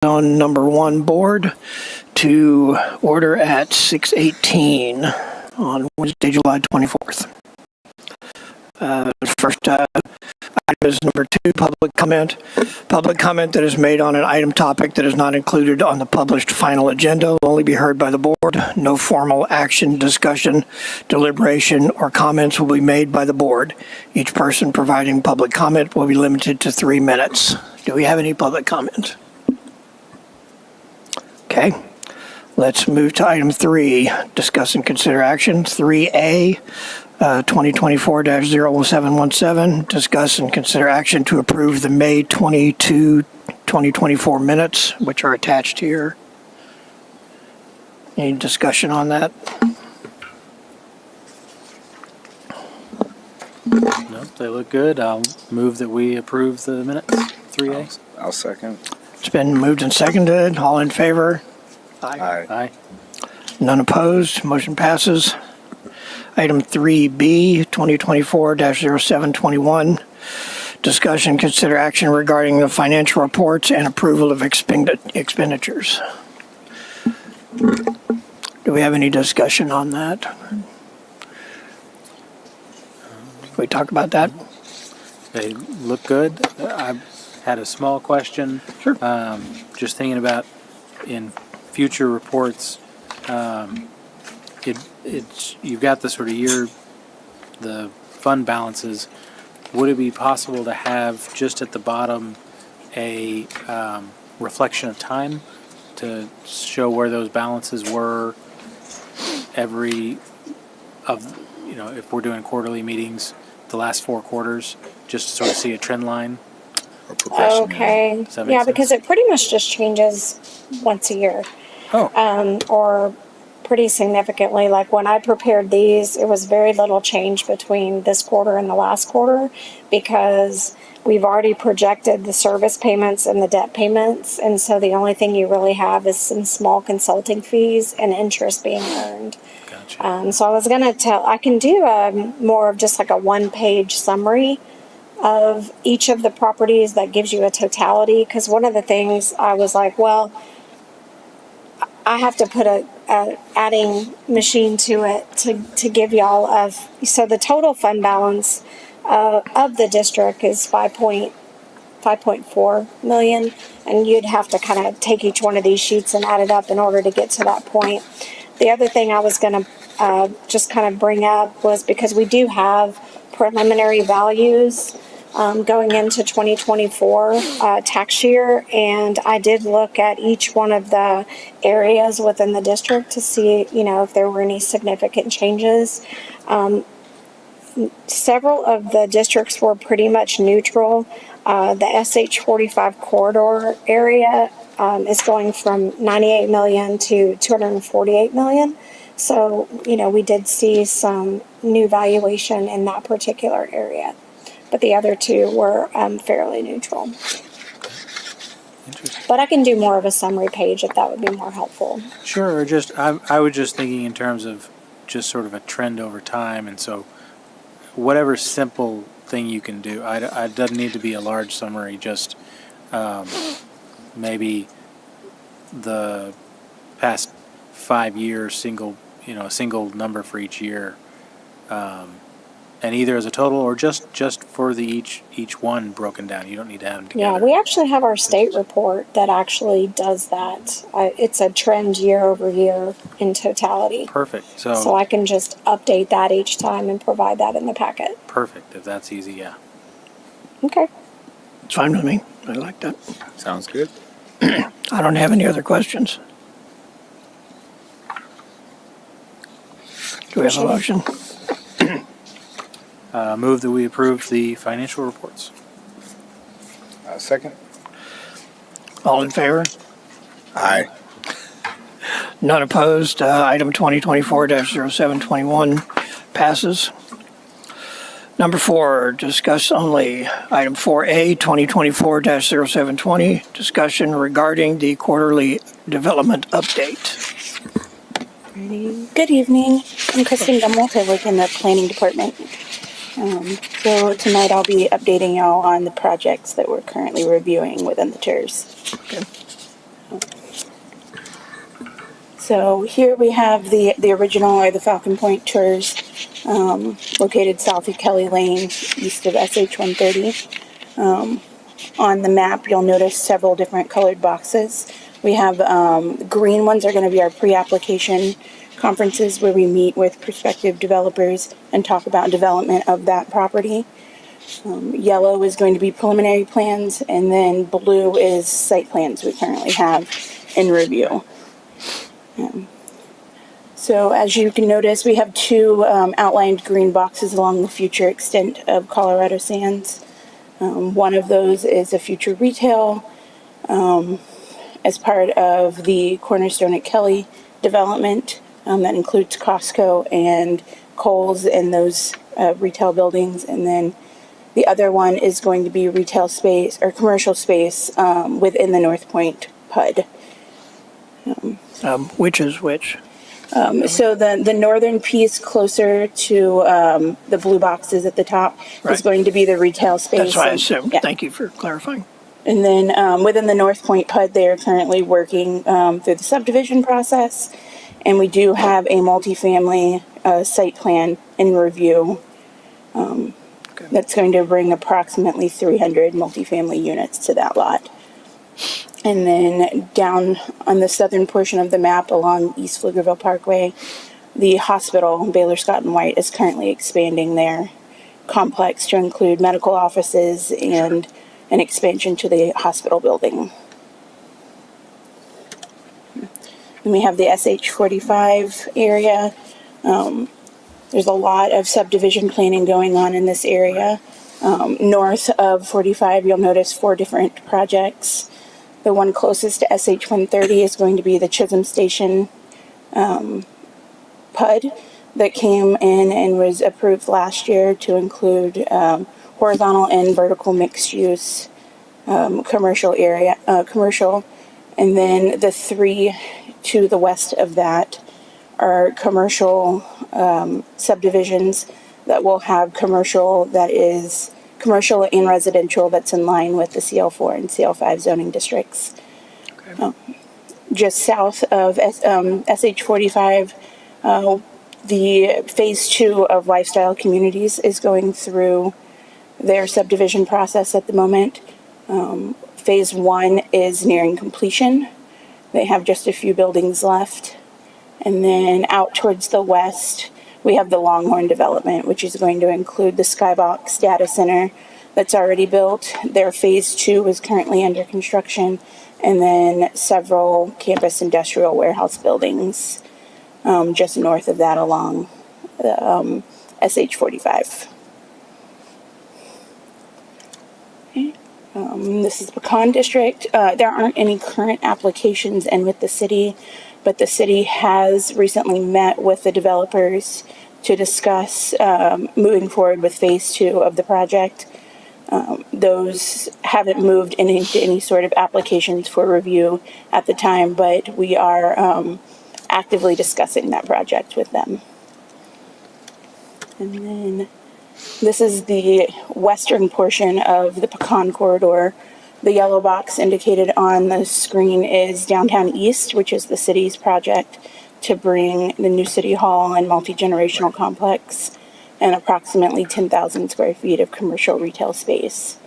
Zone Number 1 Board to order at 6:18 on Wednesday, July 24th. First item is number 2, public comment. Public comment that is made on an item topic that is not included on the published final agenda will only be heard by the board. No formal action, discussion, deliberation, or comments will be made by the board. Each person providing public comment will be limited to 3 minutes. Do we have any public comment? Okay, let's move to item 3, discuss and consider action. 3A, 2024-0717, discuss and consider action to approve the May 22, 2024 minutes, which are attached here. Any discussion on that? Nope, they look good. I'll move that we approve the minutes. 3A. I'll second. It's been moved and seconded. All in favor? Aye. Aye. None opposed. Motion passes. Item 3B, 2024-0721, discussion, consider action regarding the financial reports and approval of expenditures. Do we have any discussion on that? Can we talk about that? They look good. I had a small question. Sure. Just thinking about in future reports, it's you've got the sort of the fund balances. Would it be possible to have just at the bottom a reflection of time to show where those balances were if we're doing quarterly meetings, the last 4 quarters, just to sort of see a trend line? Okay. Yeah, because it pretty much just changes once a year. Or pretty significantly. Like when I prepared these, it was very little change between this quarter and the last quarter because we've already projected the service payments and the debt payments. And so the only thing you really have is some small consulting fees and interest being earned. Gotcha. So I was going to I can do more of just like a 1-page summary of each of the properties that gives you a totality. Because one of the things I was like, well, I have to put a adding machine to it to give y'all so the total fund balance of the district is 5.4 million, and you'd have to kind of take each one of these sheets and add it up in order to get to that point. The other thing I was going to just kind of bring up was because we do have preliminary values going into 2024 tax year, and I did look at each one of the areas within the district to see, if there were any significant changes. Several of the districts were pretty much neutral. The SH 45 corridor area is going from 98 million to 248 million. So, we did see some new valuation in that particular area. But the other 2 were fairly neutral. Interesting. But I can do more of a summary page if that would be more helpful. Sure. Or just I was just thinking in terms of just sort of a trend over time, and so whatever simple thing you can do. It doesn't need to be a large summary. Just maybe the past 5 years, a single number for each year. And either as a total or just for the each one broken down. You don't need to have them together. Yeah, we actually have our state report that actually does that. It's a trend year over year in totality. Perfect. So I can just update that each time and provide that in the packet. Perfect. If that's easy, yeah. Okay. It's fine with me. I like that. Sounds good. I don't have any other questions. Do we have a motion? Move that we approve the financial reports. Second. All in favor? Aye. None opposed. Item 2024-0721 passes. Number 4, discuss only. Item 4A, 2024-0720, discussion regarding the quarterly development update. Good evening. I'm Christine Gumwolf. I work in the planning department. So tonight I'll be updating y'all on the projects that we're currently reviewing within the Tirz. Okay. So here we have the original, or the Falcon Point Tirz, located south of Kelly Lane, east of SH 130. On the map, you'll notice several different colored boxes. We have green ones are going to be our pre-application conferences where we meet with prospective developers and talk about development of that property. Yellow is going to be preliminary plans, and then blue is site plans we currently have in review. So as you can notice, we have two outlined green boxes along the future extent of Colorado Sands. One of those is a future retail as part of the Cornerstone at Kelly development that includes Costco and Kohl's and those retail buildings. And then the other one is going to be retail space or commercial space within the North Point PUD. Which is which? So the northern piece closer to the blue boxes at the top is Right. going to be the retail space. That's what I assumed. Yeah. Thank you for clarifying. And then within the North Point PUD, they are currently working through the subdivision process. And we do have a multifamily site plan in review that's going to bring approximately 300 multifamily units to that lot. And then down on the southern portion of the map along East Pflugerville Parkway, the hospital, Baylor Scott and White, is currently expanding their complex to include medical offices and an expansion to the hospital building. Then we have the SH 45 area. There's a lot of subdivision planning going on in this area. North of 45, you'll notice 4 different projects. The one closest to SH 130 is going to be the Chisholm Station PUD that came in and was approved last year to include horizontal and vertical mixed use commercial area, and then the 3 to the west of that are commercial subdivisions that will have commercial that is commercial and residential that's in line with the CL4 and CL5 zoning districts. Okay. Just south of SH 45, the phase 2 of Lifestyle Communities is going through their subdivision process at the moment. Phase 1 is nearing completion. They have just a few buildings left. And then out towards the west, we have the Longhorn development, which is going to include the Skybox data center that's already built. Their phase 2 is currently under construction, and then several campus industrial warehouse buildings just north of that along the SH 45. Okay. This is Pecan District. There aren't any current applications in with the city, but the city has recently met with the developers to discuss moving forward with phase 2 of the project. Those haven't moved into any sort of applications for review at the time, but we are actively discussing that project with them. And then this is the western portion of the Pecan Corridor. The yellow box indicated on the screen is Downtown East, which is the city's project to bring the new city hall and multi-generational complex and approximately 10,000 square feet of commercial retail space.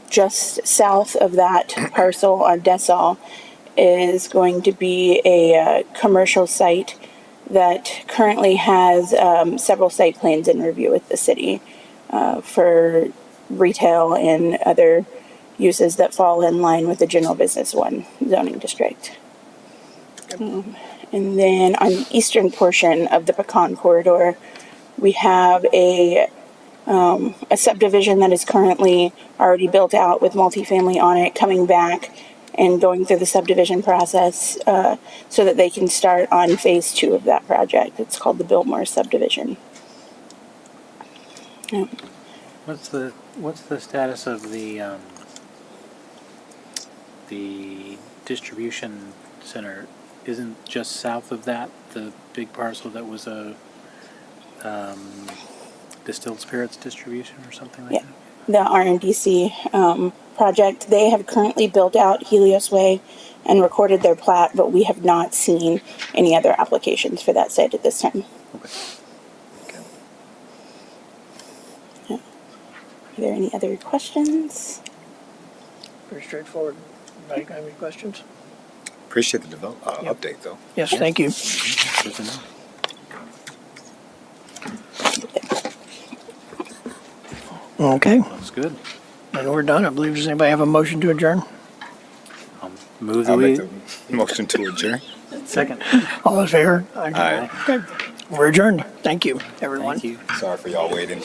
Just south of that parcel on Dessau is going to be a commercial site that currently has several site plans in review with the city for retail and other uses that fall in line with the general business 1 zoning district. And then on the eastern portion of the Pecan Corridor, we have a subdivision that is currently already built out with multifamily on it, coming back and going through the subdivision process so that they can start on phase 2 of that project. It's called the Biltmore subdivision. What's the status of the distribution center? Isn't just south of that the big parcel that was a distilled spirits distribution or something like that? The RNDC project. They have currently built out Helios Way and recorded their plat, but we have not seen any other applications for that site at this time. Yeah. Are there any other questions? Pretty straightforward. Anybody got any questions? Appreciate the Yep. update, though. Yes, thank you. Good to know. Okay, Looks good. and we're done. I believe, does anybody have a motion to adjourn? Move I'll the make we. the motion to adjourn. Second. All in favor? Aye. Okay, we're adjourned. Thank you, everyone. Thank you. Sorry for y'all waiting.